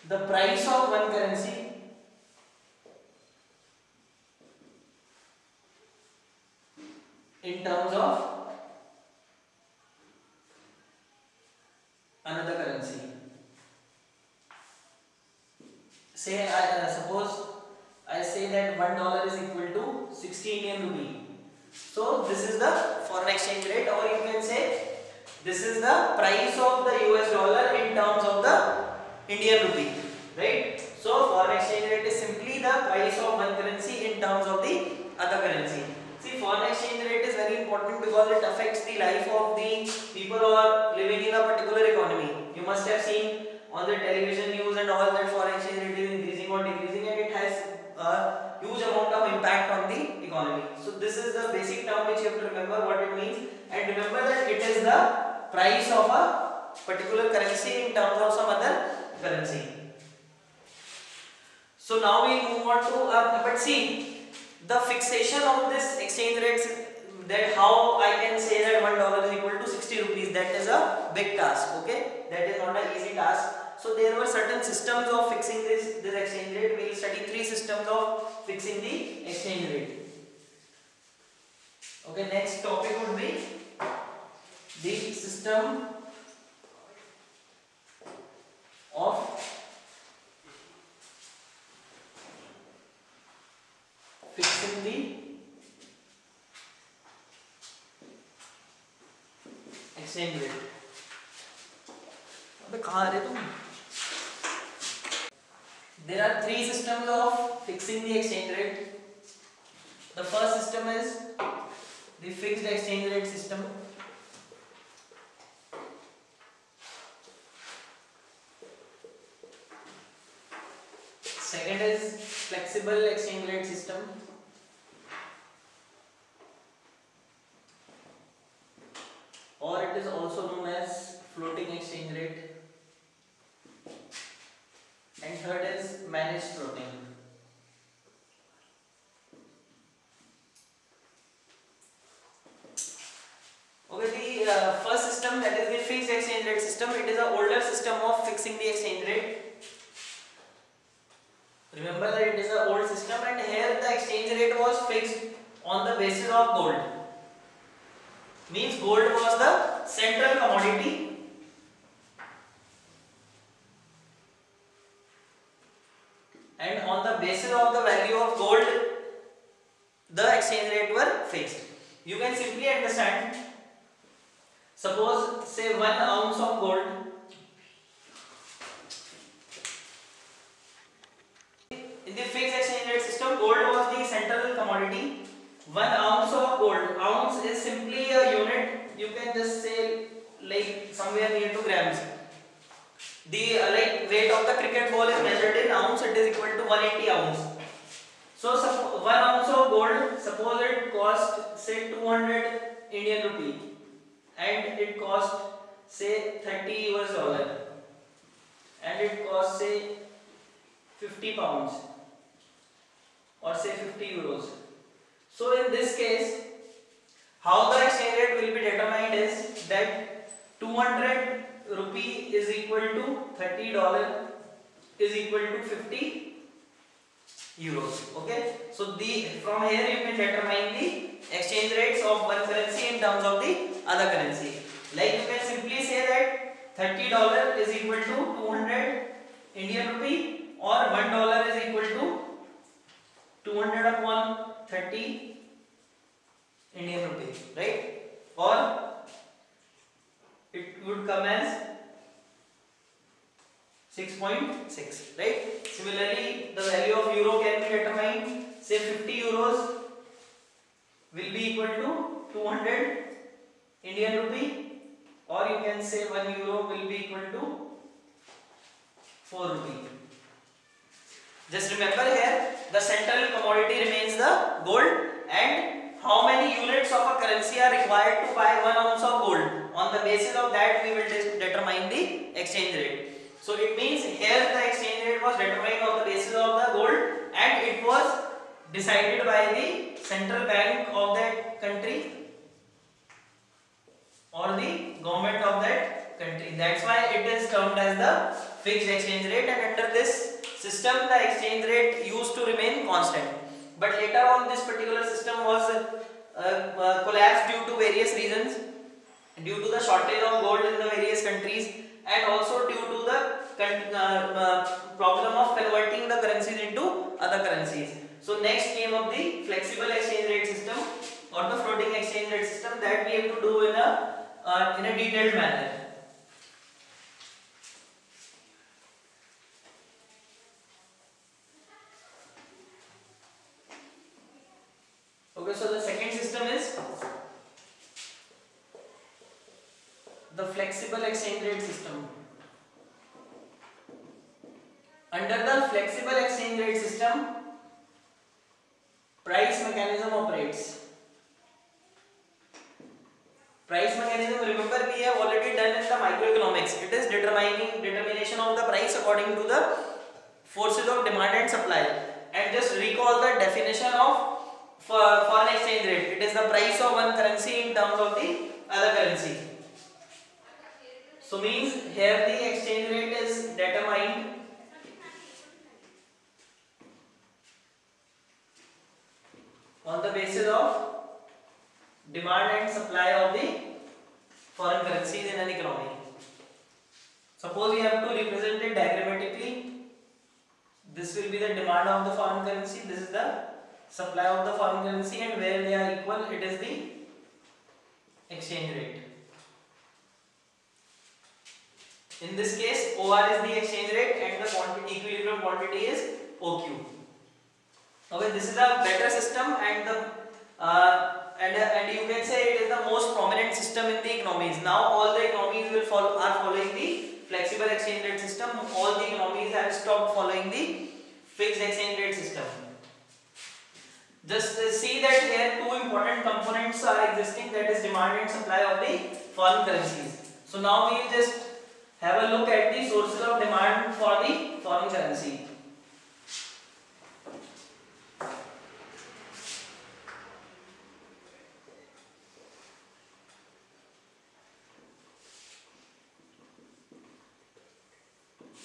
the price of one currency in terms of another currency. Say suppose I say that $1 is equal to 60 Indian rupee. So this is the foreign exchange rate, or you can say this is the price of the US dollar in terms of the Indian rupee, right? So foreign exchange rate is simply the price of one currency in terms of the other currency. See, foreign exchange rate is very important because it affects the life of the people who are living in a particular economy. You must have seen on the television news and all that foreign exchange rate is increasing or decreasing, and it has a huge amount of impact on the economy. So this is the basic term which you have to remember what it means, and remember that it is the price of a particular currency in terms of some other currency. So now we move on to but see, the fixation of this exchange rates, that how I can say that $1 is equal to 60 rupees, that is a big task, okay? That is not an easy task. So there were certain systems of fixing this exchange rate. We will study 3 systems of fixing the exchange rate. Okay, next topic would be the system of fixing the exchange rate. अबे कहाँ आ रहे तुम? There are 3 systems of fixing the exchange rate. The first system is the fixed exchange rate system. Second is flexible exchange rate system. Or it is also known as floating exchange rate. And third is managed floating. Okay, the first system, that is the fixed exchange rate system, it is an older system of fixing the exchange rate. Remember that it is an old system, and here the exchange rate was fixed on the basis of gold. Means gold was the central commodity, and on the basis of the value of gold the exchange rate were fixed. You can simply understand, suppose say 1 ounce of gold, in the fixed exchange rate system gold was the central commodity. 1 ounce of gold, ounce is simply a unit, you can just say like somewhere near to grams. The like weight of the cricket ball is measured in ounce, it is equal to 180 ounce. So 1 ounce of gold, suppose it cost say 200 Indian rupee, and it cost say 30 US dollar, and it cost say 50 pounds or say 50 euros. So in this case, how the exchange rate will be determined is that 200 rupee is equal to $30 is equal to 50 euros. Okay, so from here you can determine the exchange rates of one currency in terms of the other currency. Like you can simply say that $30 is equal to 200 Indian rupee, or $1 is equal to 200 upon 30 Indian rupee, right? Or it would come as 6.6, right? Similarly, the value of euro can be determined. Say 50 euros will be equal to 200 Indian rupee, or you can say 1 euro will be equal to 4 rupee. Just remember here, the central commodity remains the gold, and how many units of a currency are required to buy 1 ounce of gold. On the basis of that, we will determine the exchange rate. So it means here the exchange rate was determined on the basis of the gold, and it was decided by the central bank of that country or the government of that country. That's why it is termed as the fixed exchange rate, and under this system the exchange rate used to remain constant. But later on this particular system was collapsed due to various reasons, due to the shortage of gold in the various countries, and also due to the problem of converting the currencies into other currencies. So next came up the flexible exchange rate system or the floating exchange rate system, that we have to do in a detailed manner. Okay, so the second system is the flexible exchange rate system. Under the flexible exchange rate system, price mechanism operates. Price mechanism, remember we have already done in the microeconomics. It is determination of the price according to the forces of demand and supply. And just recall the definition of foreign exchange rate. It is the price of one currency in terms of the other currency. So means here the exchange rate is determined on the basis of demand and supply of the foreign currencies in an economy. Suppose we have to represent it diagrammatically. This will be the demand of the foreign currency, this is the supply of the foreign currency, and where they are equal, it is the exchange rate. In this case, OR is the exchange rate and the quantity, equilibrium quantity is OQ. Okay, this is a better system, and and you can say it is the most prominent system in the economies. Now all the economies are following the flexible exchange rate system. All the economies have stopped following the fixed exchange rate system. Just see that here two important components are existing, that is demand and supply of the foreign currencies. So now we will just have a look at the sources of demand for the foreign currency.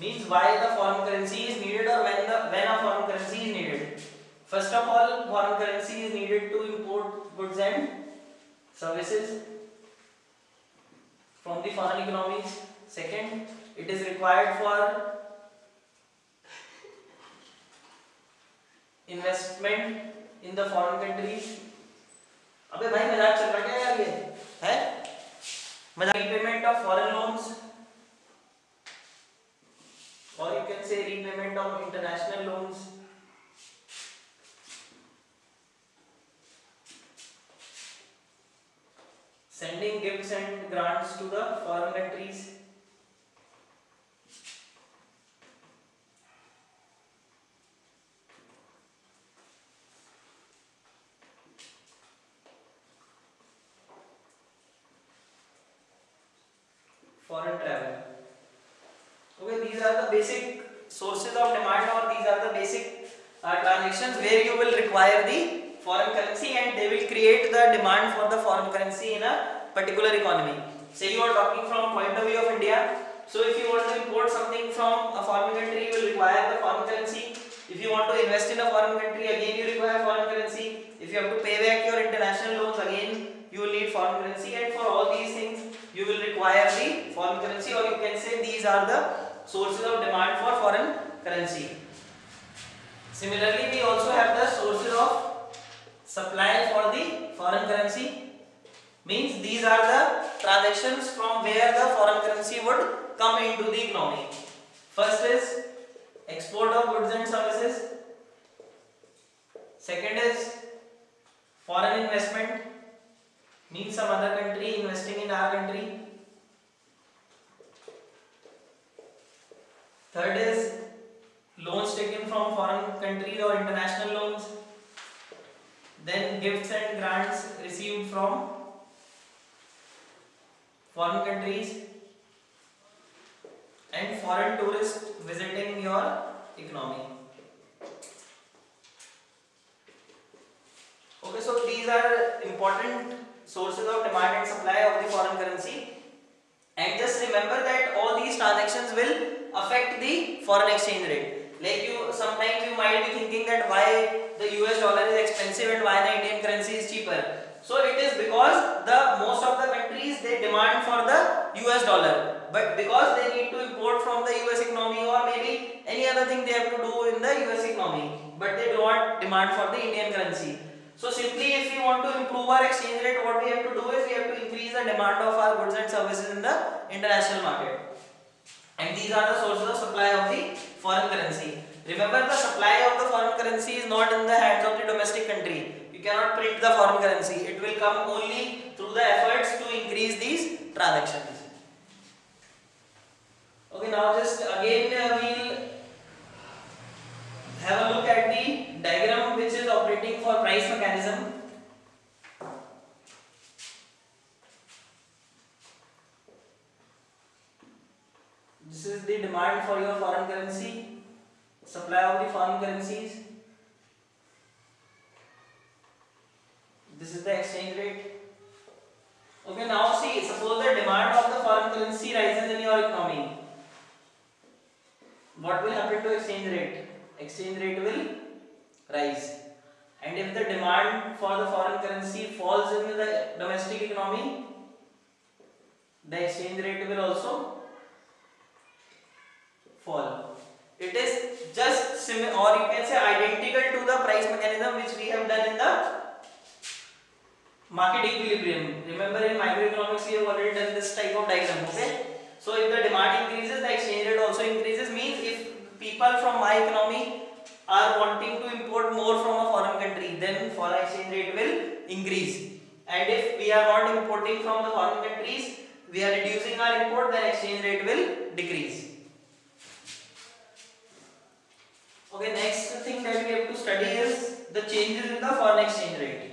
Means why the foreign currency is needed, or when a foreign currency is needed. First of all, foreign currency is needed to import goods and services from the foreign economies. Second, it is required for investment in the foreign countries. अबे भाई मजाक चल रहा क्या यार, ये है मजाक. Repayment of foreign loans, or you can say repayment of international loans. Sending gifts and grants to the foreign countries. Foreign travel. Okay, these are the basic sources of demand, or these are the basic transactions where you will require the foreign currency, and they will create the demand for the foreign currency in a particular economy. Say you are talking from point of view of India. So if you want to import something from a foreign country, you will require the foreign currency. If you want to invest in a foreign country, again you require foreign currency. If you have to pay back your international loans, again you will need foreign currency, and for all these things you will require the foreign currency, or you can say these are the sources of demand for foreign currency. Similarly, we also have the sources of supply for the foreign currency. Means these are the transactions from where the foreign currency would come into the economy. First is export of goods and services. Second is foreign investment, means some other country investing in our country. Third is loans taken from foreign countries or international loans. Then gifts and grants received from foreign countries, and foreign tourists visiting your economy. Okay, so these are important sources of demand and supply of the foreign currency, and just remember that all these transactions will affect the foreign exchange rate. Like sometimes you might be thinking that why the US dollar is expensive and why the Indian currency is cheaper. So it is because most of the countries they demand for the US dollar, but because they need to import from the US economy or maybe any other thing they have to do in the US economy, but they do not demand for the Indian currency. So simply if we want to improve our exchange rate, what we have to do is we have to increase the demand of our goods and services in the international market. And these are the sources of supply of the foreign currency. Remember, the supply of the foreign currency is not in the hands of the domestic country. You cannot print the foreign currency. It will come only through the efforts to increase these transactions. Okay, now just again we'll have a look at the diagram which is operating for price mechanism. This is the demand for your foreign currency, supply of the foreign currencies. This is the exchange rate. Okay, now see, suppose the demand of the foreign currency rises in your economy. What will happen to exchange rate? Exchange rate will rise. And if the demand for the foreign currency falls in the domestic economy, the exchange rate will also fall. It is just similar, or you can say identical to the price mechanism which we have done in the market equilibrium. Remember, in microeconomics we have already done this type of diagram. Okay, so if the demand increases, the exchange rate also increases. Means if people from my economy are wanting to import more from a foreign country, then foreign exchange rate will increase. And if we are not importing from the foreign countries, we are reducing our import, then exchange rate will decrease. Okay, next thing that we have to study is the changes in the foreign exchange rate.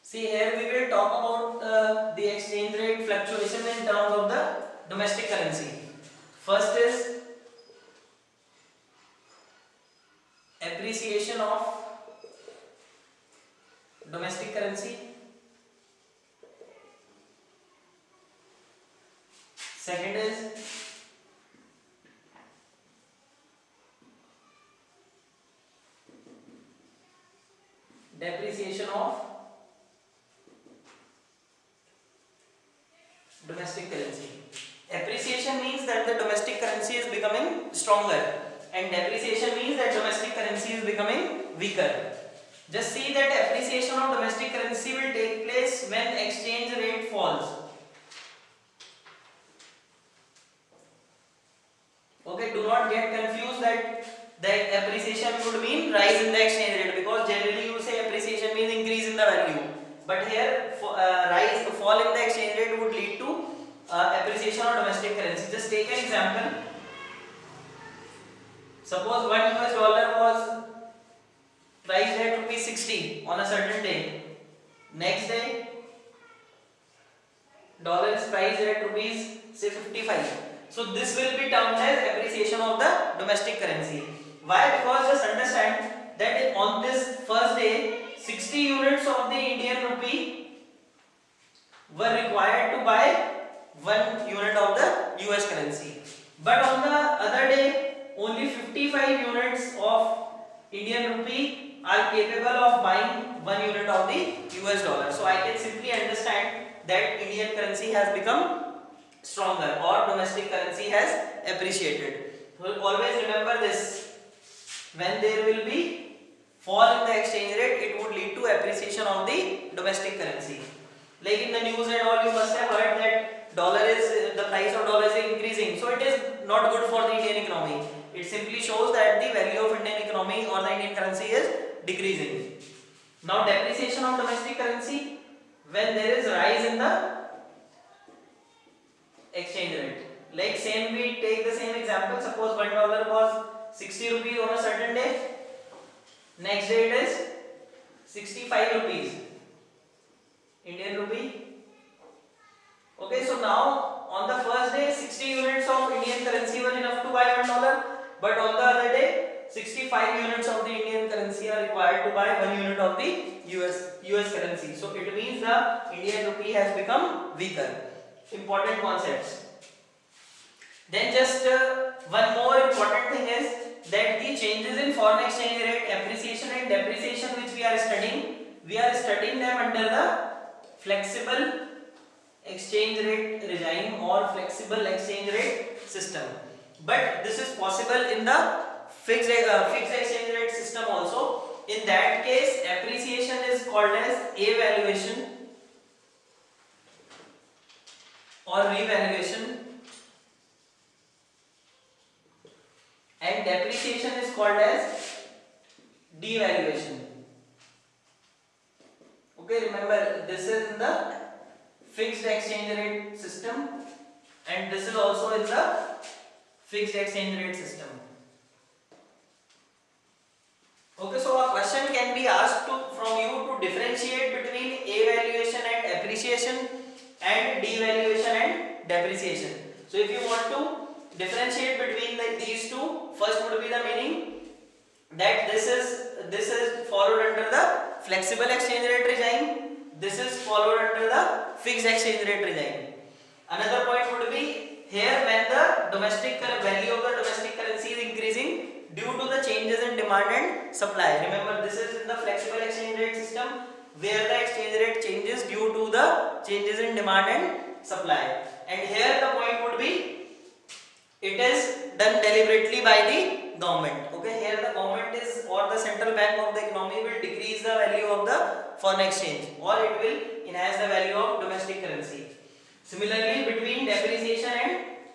See, here we will talk about the exchange rate fluctuation in terms of the domestic currency. First is appreciation of domestic currency. Second is depreciation of domestic currency. Appreciation means that the domestic currency is becoming stronger, and depreciation means that domestic currency is becoming weaker. Just see that appreciation of domestic currency will take place when exchange rate falls. Okay, do not get confused that appreciation would mean rise in the exchange rate, because generally you say appreciation means increase in the value. But here fall in the exchange rate would lead to appreciation of domestic currency. Just take an example. Suppose $1 was priced at ₹60 on a certain day. Next day, dollar is priced at say ₹55. So this will be termed as appreciation of the domestic currency. Why? Because just understand that on this first day, 60 units of the Indian rupee were required to buy 1 unit of the US currency. But on the other day, only 55 units of Indian rupee are capable of buying 1 unit of the US dollar. So I can simply understand that Indian currency has become stronger, or domestic currency has appreciated. So always remember this. When there will be fall in the exchange rate, it would lead to appreciation of the domestic currency. Like in the news and all, you must have heard that the price of dollar is increasing. So it is not good for the Indian economy. It simply shows that the value of Indian economy or the Indian currency is decreasing. Now depreciation of domestic currency, when there is rise in the exchange rate. Like we take the same example. Suppose $1 was 60 rupees on a certain day. Next day it is 65 rupees. Indian rupee Okay, so now on the first day 60 units of Indian currency were enough to buy $1, but on the other day 65 units of the Indian currency are required to buy 1 unit of the US currency. So it means the Indian rupee has become weaker. Important concepts. Then just one more important thing is that the changes in foreign exchange rate, appreciation and depreciation which we are studying them under the flexible exchange rate regime or flexible exchange rate system. But this is possible in the fixed exchange rate system also. In that case, appreciation is called as a valuation or revaluation, and depreciation is called as devaluation. Okay, remember this is in the fixed exchange rate system and this is also in the fixed exchange rate system. Okay, so a question can be asked from you to differentiate between evaluation and appreciation and devaluation and depreciation. So if you want to differentiate between these two, first would be the meaning that this is followed under the flexible exchange rate regime, this is followed under the fixed exchange rate regime. Another point would be here when the domestic value of the domestic currency is increasing due to the changes in demand and supply. Remember, this is in the flexible exchange rate system where the exchange rate changes due to the changes in demand and supply. And here the point would be it is done deliberately by the government. Okay, here the government is or the central bank of the economy will decrease the value of the foreign exchange or it will enhance the value of domestic currency. Similarly, between depreciation and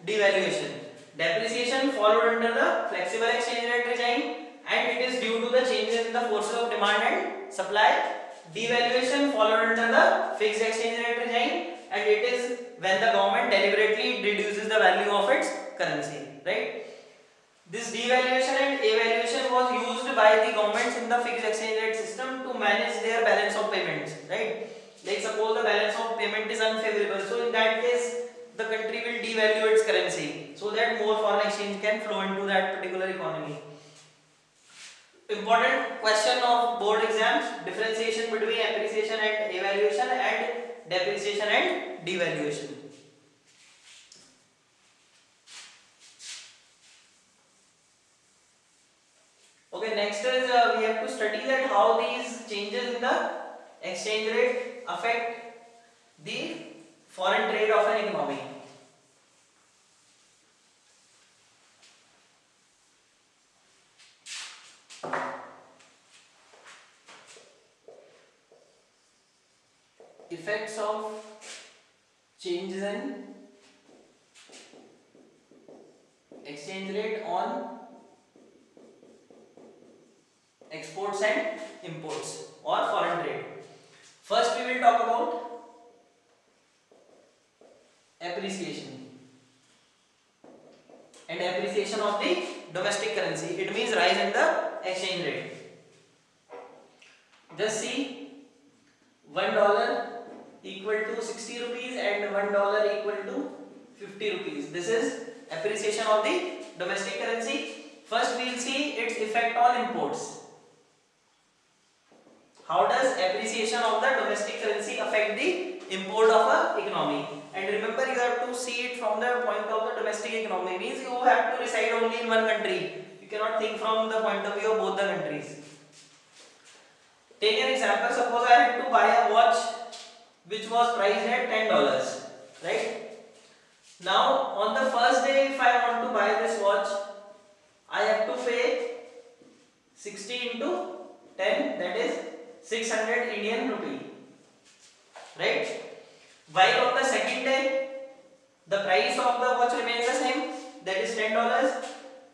devaluation. Depreciation followed under the flexible exchange rate regime and it is due to the changes in the forces of demand and supply. Devaluation followed under the fixed exchange rate regime and it is when the government deliberately reduces the value of its currency, right? This devaluation and evaluation was used by the governments in the fixed exchange rate system to manage their balance of payments, right? Like suppose the balance of payment is unfavorable, so in that case the country will devalue its currency so that more foreign exchange can flow into that particular economy. Important question of board exams: differentiation between appreciation and evaluation and depreciation and devaluation. Okay, next is we have to study that how these changes in the exchange rate affect the foreign trade of an economy. Effects of changes in exchange rate on exports and imports or foreign trade. First we will talk about appreciation and appreciation of the domestic currency. It means rise in the exchange rate. Just see, $1 equal to 60 rupees and $1 equal to 50 rupees. This is appreciation of the domestic currency. First we will see its effect on imports. How does appreciation of the domestic currency affect the import of an economy? And remember, you have to see it from the point of the domestic economy. Means you have to reside only in one country. You cannot think from the point of view of both the countries. Take an example. Suppose I had to buy a watch which was priced at $10, right? Now on the first day, if I want to buy this watch, I have to pay 60 into 10, that is 600 Indian rupee, right? While on the second day, the price of the watch remains the same, that is $10,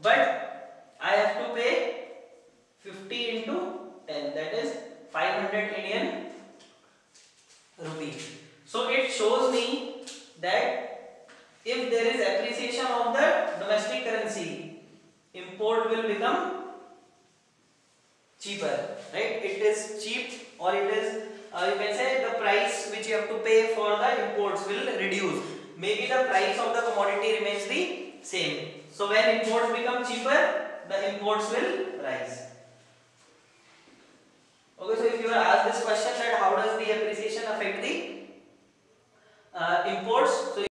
but I have to pay 50 into 10, that is 500 Indian rupee. So it shows me that if there is appreciation of the domestic currency, import will become cheaper, right? It is cheap or it is you can say the price which you have to pay for the imports will reduce. Maybe the price of the commodity remains the same. So when imports become cheaper, the imports will rise. Okay, so if you are asked this question that how does the appreciation affect the imports, so